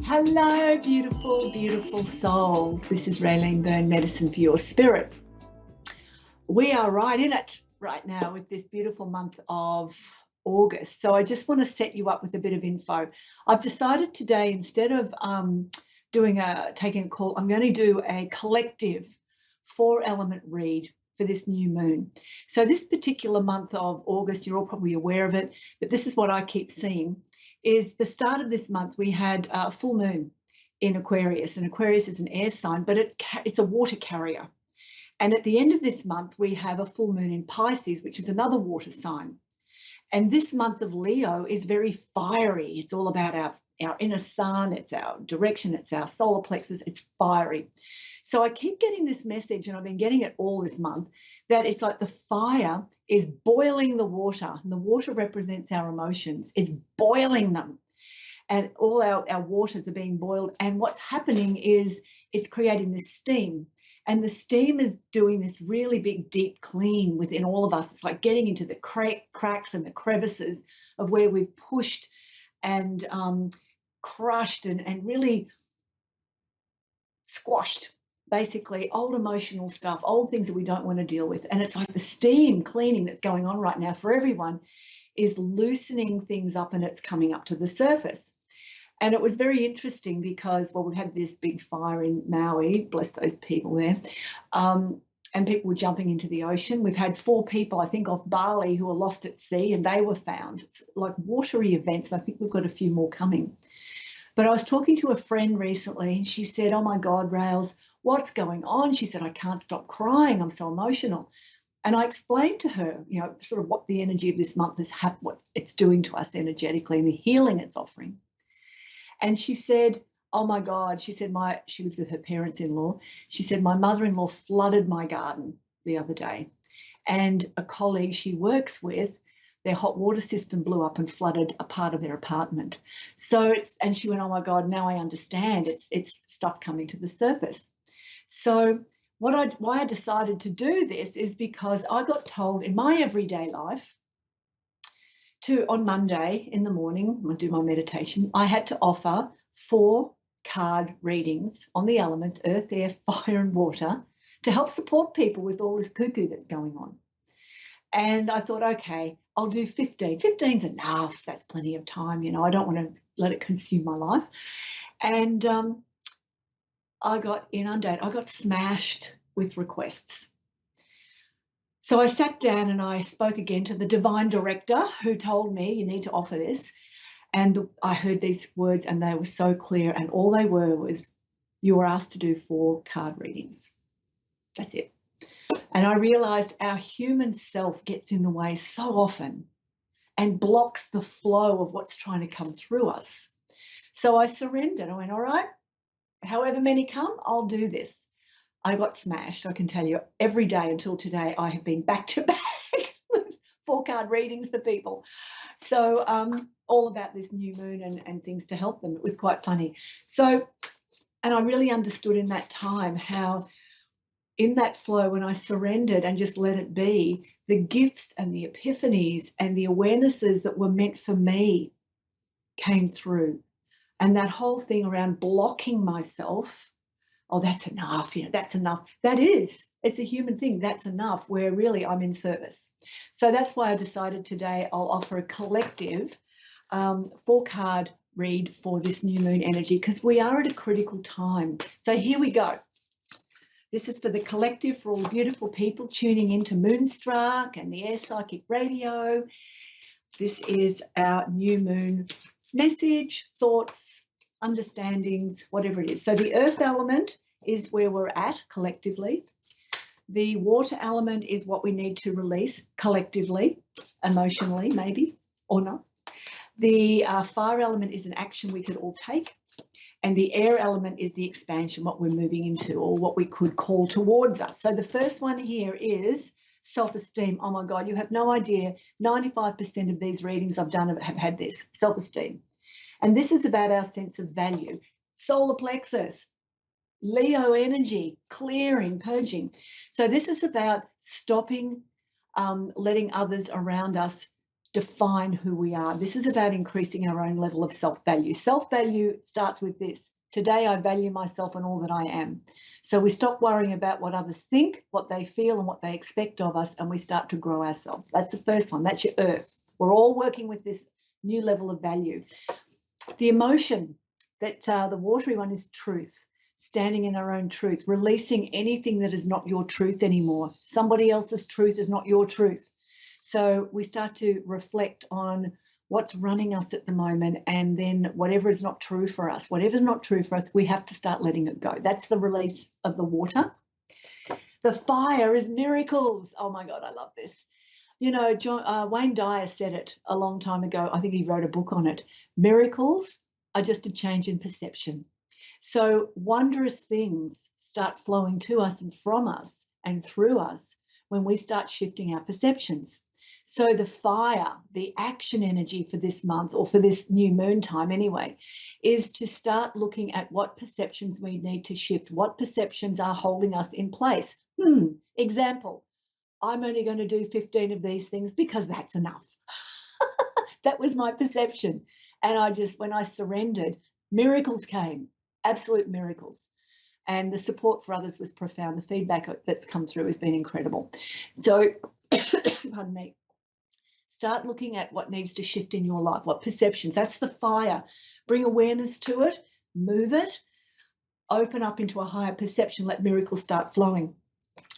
Hello, beautiful, beautiful souls. This is Raelene Byrne, Medicine for Your Spirit. We are right in it right now with this beautiful month of August. So I just want to set you up with a bit of info. I've decided today, instead of taking a call, I'm going to do a collective 4-element read for this new moon. So this particular month of August, you're all probably aware of it, but this is what I keep seeing, is the start of this month we had a full moon in Aquarius, and Aquarius is an air sign, but it's a water carrier. And at the end of this month, we have a full moon in Pisces, which is another water sign. And this month of Leo is very fiery. It's all about our inner sun, it's our direction, it's our solar plexus, it's fiery. So I keep getting this message, and I've been getting it all this month, that it's like the fire is boiling the water, and the water represents our emotions. It's boiling them, and all our waters are being boiled. And what's happening is it's creating this steam, and the steam is doing this really big, deep clean within all of us. It's like getting into the cracks and the crevices of where we've pushed and crushed and really squashed, basically, old emotional stuff, old things that we don't want to deal with. And it's like the steam cleaning that's going on right now for everyone is loosening things up, and it's coming up to the surface. And it was very interesting because, well, we've had this big fire in Maui, bless those people there, and people were jumping into the ocean. We've had 4 people, I think, off Bali who were lost at sea, and they were found. It's like watery events. I think we've got a few more coming. But I was talking to a friend recently, and she said, "Oh my God, Rails, what's going on?" She said, "I can't stop crying. I'm so emotional." And I explained to her, sort of what the energy of this month is, what it's doing to us energetically and the healing it's offering. And she said, "Oh my God," she said, she lives with her parents-in-law. She said, "My mother-in-law flooded my garden the other day, and a colleague she works with, their hot water system blew up and flooded a part of their apartment." And she went, "Oh my God, now I understand. It's stuff coming to the surface." So why I decided to do this is because I got told in my everyday life on Monday in the morning, when I do my meditation, I had to offer 4 card readings on the elements, earth, air, fire, and water, to help support people with all this cuckoo that's going on. And I thought, okay, I'll do 15. 15's enough. That's plenty of time. I don't want to let it consume my life. And I got inundated. I got smashed with requests. So I sat down and I spoke again to the divine director who told me, "You need to offer this." And I heard these words, and they were so clear. And all they were was, "You were asked to do 4 card readings." That's it. And I realized our human self gets in the way so often and blocks the flow of what's trying to come through us. So I surrendered. I went, all right, however many come, I'll do this. I got smashed. I can tell you, every day until today, I have been back to back with 4 card readings for people. So all about this new moon and things to help them. It was quite funny. So, and I really understood in that time how, in that flow, when I surrendered and just let it be, the gifts and the epiphanies and the awarenesses that were meant for me came through. And that whole thing around blocking myself, "Oh, that's enough, that's enough." It's a human thing, that's enough, where really I'm in service. So that's why I decided today I'll offer a collective 4-card read for this new moon energy, because we are at a critical time. So here we go. This is for the collective, for all the beautiful people tuning into Moonstruck and the Air Psychic Radio. This is our new moon message, thoughts, understandings, whatever it is. So the earth element is where we're at collectively. The water element is what we need to release collectively, emotionally, maybe, or not. The fire element is an action we could all take. And the air element is the expansion, what we're moving into, or what we could call towards us. So the first one here is self-esteem. Oh my God, you have no idea. 95% of these readings I've done have had this, self-esteem. And this is about our sense of value. Solar plexus, Leo energy, clearing, purging. So this is about stopping letting others around us define who we are. This is about increasing our own level of self-value. Self-value starts with this. Today, I value myself and all that I am. So we stop worrying about what others think, what they feel, and what they expect of us, and we start to grow ourselves. That's the first one. That's your earth. We're all working with this new level of value. The emotion, that the watery one, is truth. Standing in our own truth, releasing anything that is not your truth anymore. Somebody else's truth is not your truth. So we start to reflect on what's running us at the moment, and then whatever is not true for us, we have to start letting it go. That's the release of the water. The fire is miracles. Oh my God, I love this. You know, Wayne Dyer said it a long time ago. I think he wrote a book on it. Miracles are just a change in perception. So wondrous things start flowing to us and from us and through us when we start shifting our perceptions. So the fire, the action energy for this month, or for this new moon time anyway, is to start looking at what perceptions we need to shift, what perceptions are holding us in place. Example, I'm only going to do 15 of these things because that's enough. That was my perception. And when I surrendered, miracles came, absolute miracles. And the support for others was profound. The feedback that's come through has been incredible. So, pardon me, start looking at what needs to shift in your life, what perceptions. That's the fire. Bring awareness to it, move it, open up into a higher perception, let miracles start flowing.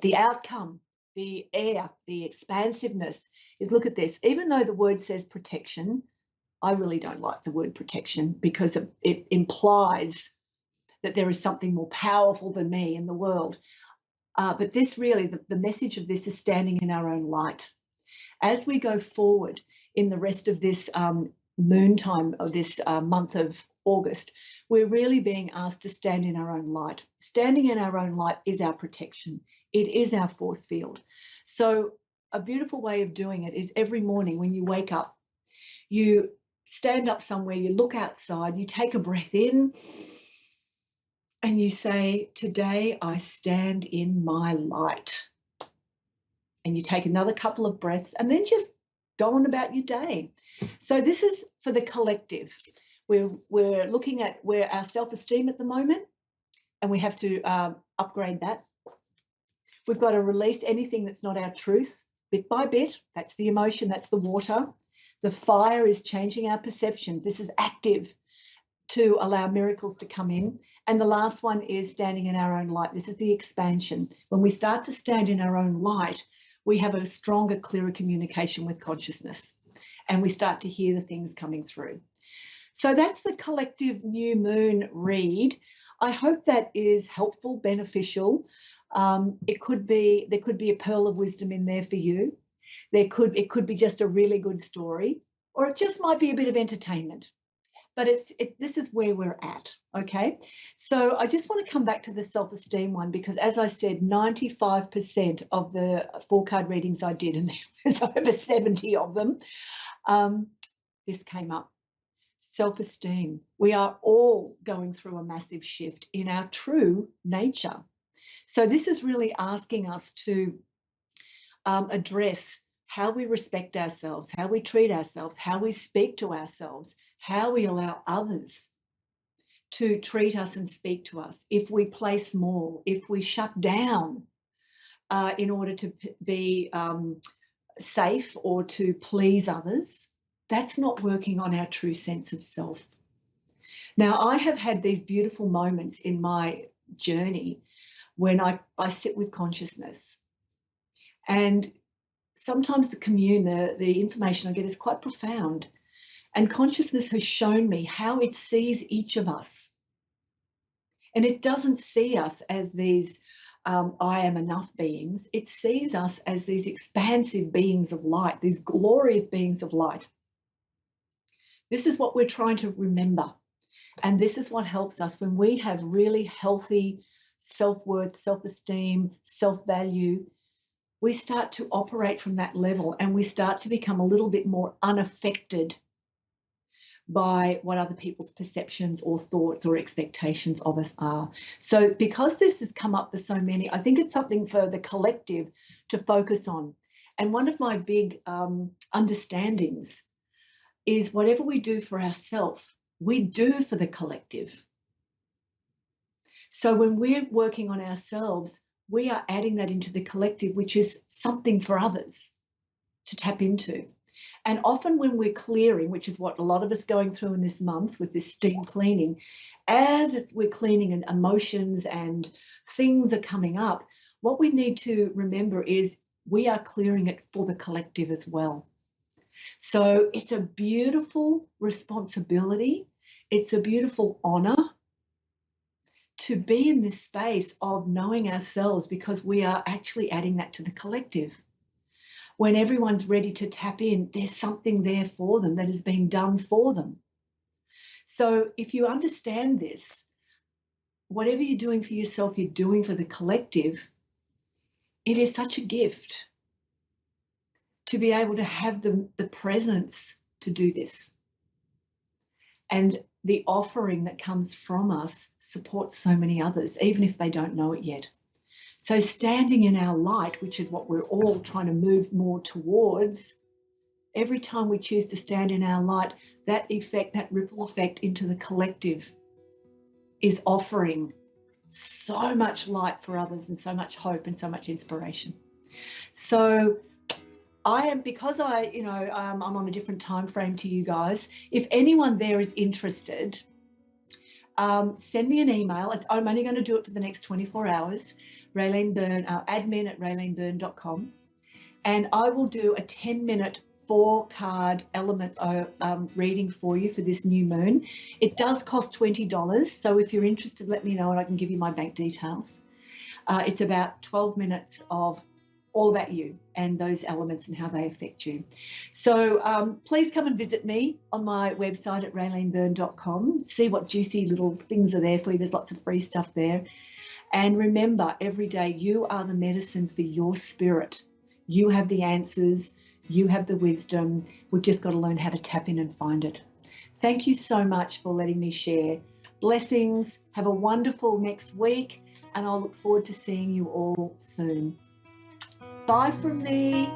The outcome, the air, the expansiveness is, look at this. Even though the word says protection, I really don't like the word protection because it implies that there is something more powerful than me in the world. But this really, the message of this is standing in our own light. As we go forward in the rest of this moon time, of this month of August, we're really being asked to stand in our own light. Standing in our own light is our protection. It is our force field. So a beautiful way of doing it is every morning when you wake up, you stand up somewhere, you look outside, you take a breath in, and you say, today I stand in my light. And you take another couple of breaths and then just go on about your day. So this is for the collective. We're looking at where our self-esteem at the moment, and we have to upgrade that. We've got to release anything that's not our truth, bit by bit. That's the emotion, that's the water. The fire is changing our perceptions. This is active to allow miracles to come in. And the last one is standing in our own light. This is the expansion. When we start to stand in our own light, we have a stronger, clearer communication with consciousness, and we start to hear the things coming through. So that's the collective new moon read. I hope that is helpful, beneficial. There could be a pearl of wisdom in there for you. It could be just a really good story, or it just might be a bit of entertainment. But this is where we're at, okay? So I just want to come back to the self-esteem one, because as I said, 95% of the 4-card readings I did, and there was over 70 of them, this came up. Self-esteem. We are all going through a massive shift in our true nature. So this is really asking us to address how we respect ourselves, how we treat ourselves, how we speak to ourselves, how we allow others to treat us and speak to us. If we play small, if we shut down in order to be safe or to please others, that's not working on our true sense of self. Now, I have had these beautiful moments in my journey when I sit with consciousness, and sometimes the information I get is quite profound, and consciousness has shown me how it sees each of us. And it doesn't see us as these I am enough beings. It sees us as these expansive beings of light, these glorious beings of light. This is what we're trying to remember. And this is what helps us when we have really healthy self-worth, self-esteem, self-value. We start to operate from that level, and we start to become a little bit more unaffected by what other people's perceptions or thoughts or expectations of us are. So because this has come up for so many, I think it's something for the collective to focus on. And one of my big understandings is whatever we do for ourselves, we do for the collective. So when we're working on ourselves, we are adding that into the collective, which is something for others to tap into. And often when we're clearing, which is what a lot of us going through in this month with this steam cleaning, as we're cleaning and emotions and things are coming up, what we need to remember is we are clearing it for the collective as well. So it's a beautiful responsibility. It's a beautiful honor to be in this space of knowing ourselves, because we are actually adding that to the collective. When everyone's ready to tap in, there's something there for them that is being done for them. So if you understand this, whatever you're doing for yourself, you're doing for the collective. It is such a gift to be able to have the presence to do this. And the offering that comes from us supports so many others, even if they don't know it yet. So standing in our light, which is what we're all trying to move more towards, every time we choose to stand in our light, that effect, that ripple effect into the collective is offering so much light for others and so much hope and so much inspiration. So because I'm on a different time frame to you guys, if anyone there is interested, send me an email. I'm only going to do it for the next 24 hours. Raelene Byrne, admin@raelenebyrne.com. And I will do a 10-minute 4-card element reading for you for this new moon. It does cost $20. So if you're interested, let me know and I can give you my bank details. It's about 12 minutes of all about you and those elements and how they affect you. So please come and visit me on my website at raelenebyrne.com. See what juicy little things are there for you. There's lots of free stuff there. And remember, every day you are the medicine for your spirit. You have the answers. You have the wisdom. We've just got to learn how to tap in and find it. Thank you so much for letting me share. Blessings. Have a wonderful next week. And I'll look forward to seeing you all soon. Bye from me.